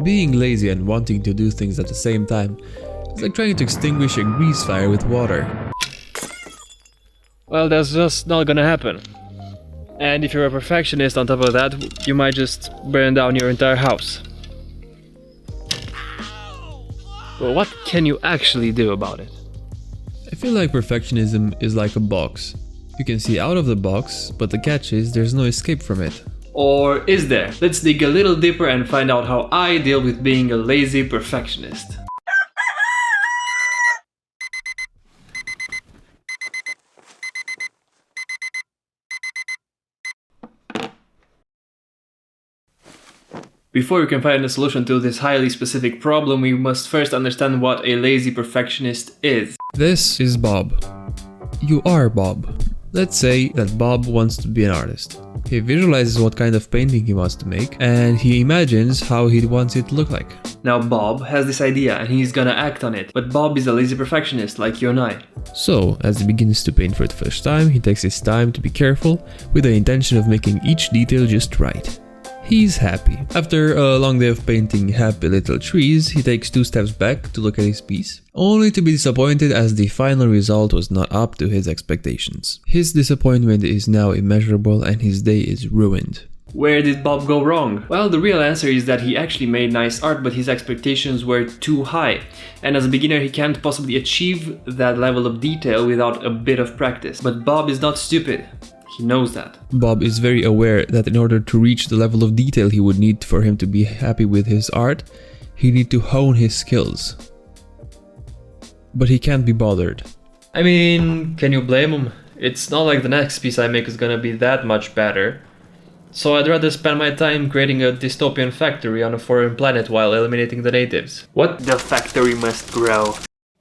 Being lazy and wanting to do things at the same time is like trying to extinguish a grease fire with water. Well, that's just not gonna happen. And if you're a perfectionist on top of that, you might just burn down your entire house. But what can you actually do about it? I feel like perfectionism is like a box. You can see out of the box, but the catch is there's no escape from it. Or is there? Let's dig a little deeper and find out how I deal with being a lazy perfectionist. Before we can find a solution to this highly specific problem, we must first understand what a lazy perfectionist is. This is Bob. You are Bob. Let's say that Bob wants to be an artist. He visualizes what kind of painting he wants to make, and he imagines how he wants it to look like. Now Bob has this idea and he's gonna act on it, but Bob is a lazy perfectionist like you and I. So, as he begins to paint for the first time, he takes his time to be careful, with the intention of making each detail just right. He's happy. After a long day of painting happy little trees, he takes 2 steps back to look at his piece, only to be disappointed as the final result was not up to his expectations. His disappointment is now immeasurable and his day is ruined. Where did Bob go wrong? Well, the real answer is that he actually made nice art, but his expectations were too high. And as a beginner, he can't possibly achieve that level of detail without a bit of practice. But Bob is not stupid. He knows that. Bob is very aware that in order to reach the level of detail he would need for him to be happy with his art, he needs to hone his skills. But he can't be bothered. I mean, can you blame him? It's not like the next piece I make is gonna be that much better. So I'd rather spend my time creating a dystopian factory on a foreign planet while eliminating the natives. What? The factory must grow.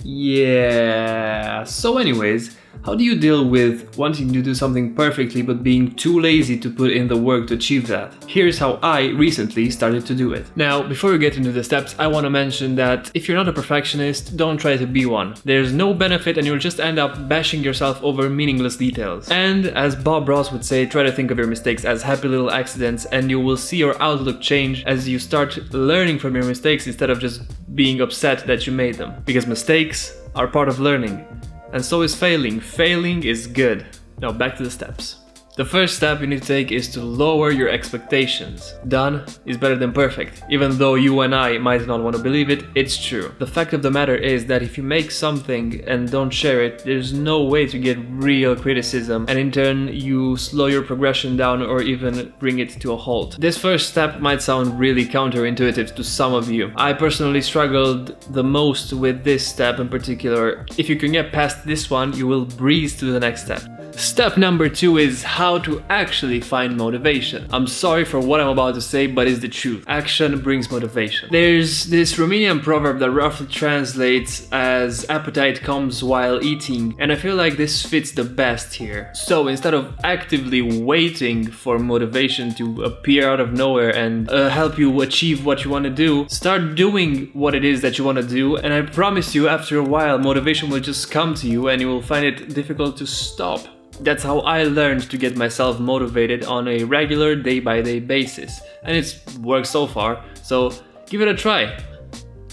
Yeah. So anyways, how do you deal with wanting to do something perfectly but being too lazy to put in the work to achieve that? Here's how I recently started to do it. Now, before we get into the steps, I want to mention that if you're not a perfectionist, don't try to be one. There's no benefit and you'll just end up bashing yourself over meaningless details. And as Bob Ross would say, try to think of your mistakes as happy little accidents and you will see your outlook change as you start learning from your mistakes instead of just being upset that you made them. Because mistakes are part of learning. And so is failing. Failing is good. Now back to the steps. The first step you need to take is to lower your expectations. Done is better than perfect. Even though you and I might not want to believe it, it's true. The fact of the matter is that if you make something and don't share it, there's no way to get real criticism, and in turn you slow your progression down or even bring it to a halt. This first step might sound really counterintuitive to some of you. I personally struggled the most with this step in particular. If you can get past this one, you will breeze to the next step. Step number 2 is how to actually find motivation. I'm sorry for what I'm about to say, but it's the truth. Action brings motivation. There's this Romanian proverb that roughly translates as appetite comes while eating, and I feel like this fits the best here. So instead of actively waiting for motivation to appear out of nowhere and help you achieve what you want to do, start doing what it is that you want to do, and I promise you after a while motivation will just come to you and you will find it difficult to stop. That's how I learned to get myself motivated on a regular day-by-day basis, and it's worked so far, so give it a try.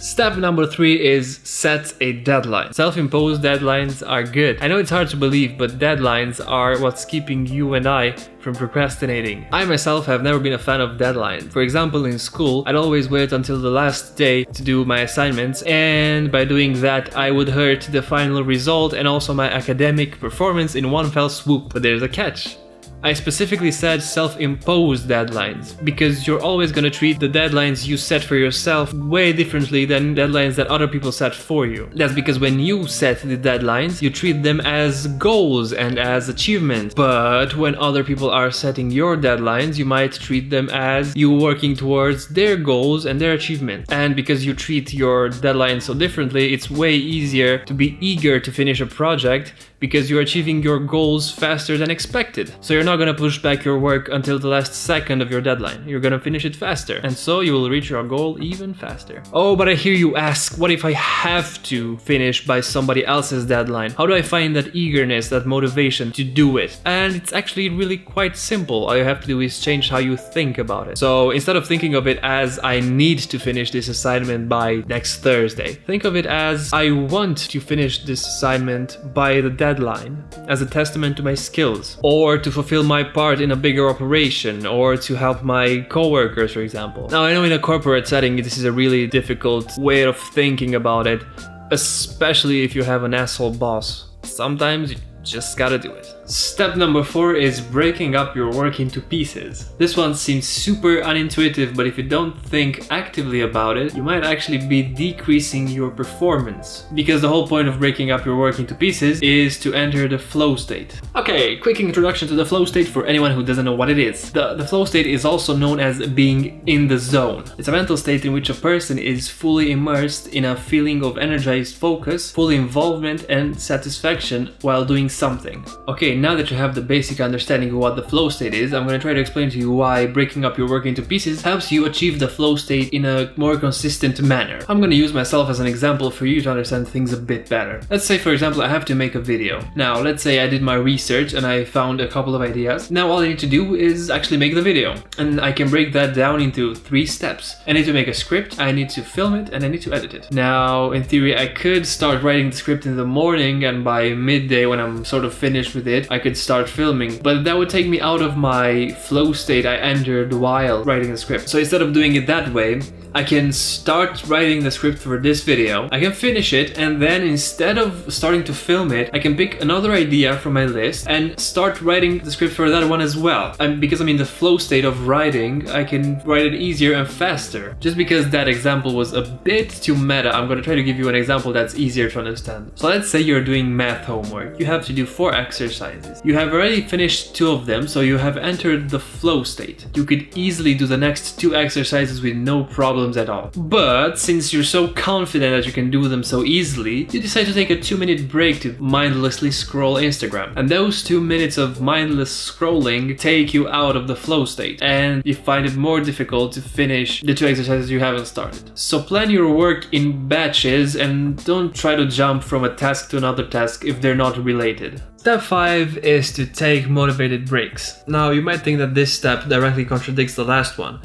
Step number 3 is set a deadline. Self-imposed deadlines are good. I know it's hard to believe, but deadlines are what's keeping you and I from procrastinating. I myself have never been a fan of deadlines. For example, in school, I'd always wait until the last day to do my assignments, and by doing that, I would hurt the final result and also my academic performance in one fell swoop. But there's a catch. I specifically said self-imposed deadlines because you're always going to treat the deadlines you set for yourself way differently than deadlines that other people set for you. That's because when you set the deadlines, you treat them as goals and as achievements. But when other people are setting your deadlines, you might treat them as you working towards their goals and their achievements. And because you treat your deadlines so differently, it's way easier to be eager to finish a project because you're achieving your goals faster than expected. So you're not gonna push back your work until the last second of your deadline. You're gonna finish it faster, and so you will reach your goal even faster. Oh, but I hear you ask, what if I have to finish by somebody else's deadline? How do I find that eagerness, that motivation to do it? And it's actually really quite simple. All you have to do is change how you think about it. So instead of thinking of it as I need to finish this assignment by next Thursday, think of it as I want to finish this assignment by the deadline, as a testament to my skills, or to fulfill my part in a bigger operation, or to help my coworkers, for example. Now, I know in a corporate setting this is a really difficult way of thinking about it, especially if you have an asshole boss. Sometimes you just gotta do it. Step number 4 is breaking up your work into pieces. This one seems super unintuitive, but if you don't think actively about it, you might actually be decreasing your performance. Because the whole point of breaking up your work into pieces is to enter the flow state. Okay, quick introduction to the flow state for anyone who doesn't know what it is. The flow state is also known as being in the zone. It's a mental state in which a person is fully immersed in a feeling of energized focus, full involvement and satisfaction while doing something. Okay, now that you have the basic understanding of what the flow state is, I'm going to try to explain to you why breaking up your work into pieces helps you achieve the flow state in a more consistent manner. I'm going to use myself as an example for you to understand things a bit better. Let's say, for example, I have to make a video. Now, let's say I did my research and I found a couple of ideas. Now all I need to do is actually make the video. And I can break that down into 3 steps. I need to make a script, I need to film it, and I need to edit it. Now, in theory, I could start writing the script in the morning, and by midday, when I'm sort of finished with it, I could start filming, but that would take me out of my flow state I entered while writing the script. So instead of doing it that way, I can start writing the script for this video, I can finish it, and then instead of starting to film it, I can pick another idea from my list and start writing the script for that one as well. And because I'm in the flow state of writing, I can write it easier and faster. Just because that example was a bit too meta, I'm going to try to give you an example that's easier to understand. So let's say you're doing math homework. You have to do 4 exercises. You have already finished 2 of them, so you have entered the flow state. You could easily do the next 2 exercises with no problems at all. But since you're so confident that you can do them so easily, you decide to take a 2-minute break to mindlessly scroll Instagram. And those 2 minutes of mindless scrolling take you out of the flow state, and you find it more difficult to finish the 2 exercises you haven't started. So plan your work in batches and don't try to jump from a task to another task if they're not related. Step 5 is to take motivated breaks. Now, you might think that this step directly contradicts the last one,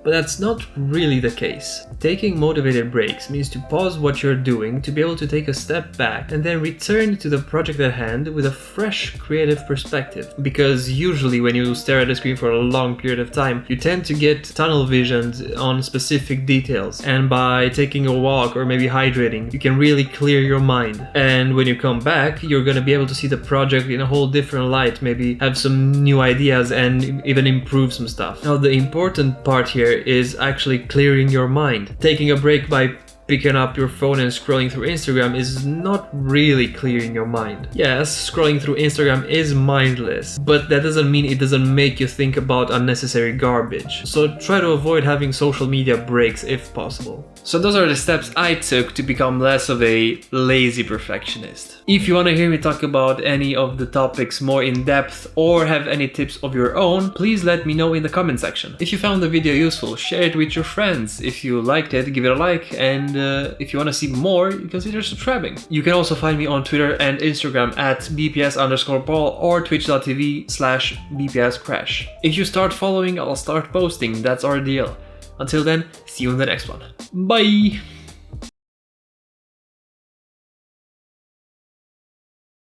but that's not really the case. Taking motivated breaks means to pause what you're doing to be able to take a step back and then return to the project at hand with a fresh creative perspective. Because usually when you stare at a screen for a long period of time, you tend to get tunnel visions on specific details. And by taking a walk or maybe hydrating, you can really clear your mind. And when you come back, you're gonna be able to see the project in a whole different light, maybe have some new ideas and even improve some stuff. Now, the important part here is actually clearing your mind. Taking a break by picking up your phone and scrolling through Instagram is not really clearing your mind. Yes, scrolling through Instagram is mindless, but that doesn't mean it doesn't make you think about unnecessary garbage. So try to avoid having social media breaks if possible. So those are the steps I took to become less of a lazy perfectionist. If you want to hear me talk about any of the topics more in depth or have any tips of your own, please let me know in the comment section. If you found the video useful, share it with your friends. If you liked it, give it a like, and if you want to see more, consider subscribing. You can also find me on Twitter and Instagram at bps_paul or twitch.tv/bpscrash. If you start following, I'll start posting. That's our deal. Until then, see you in the next one. Bye!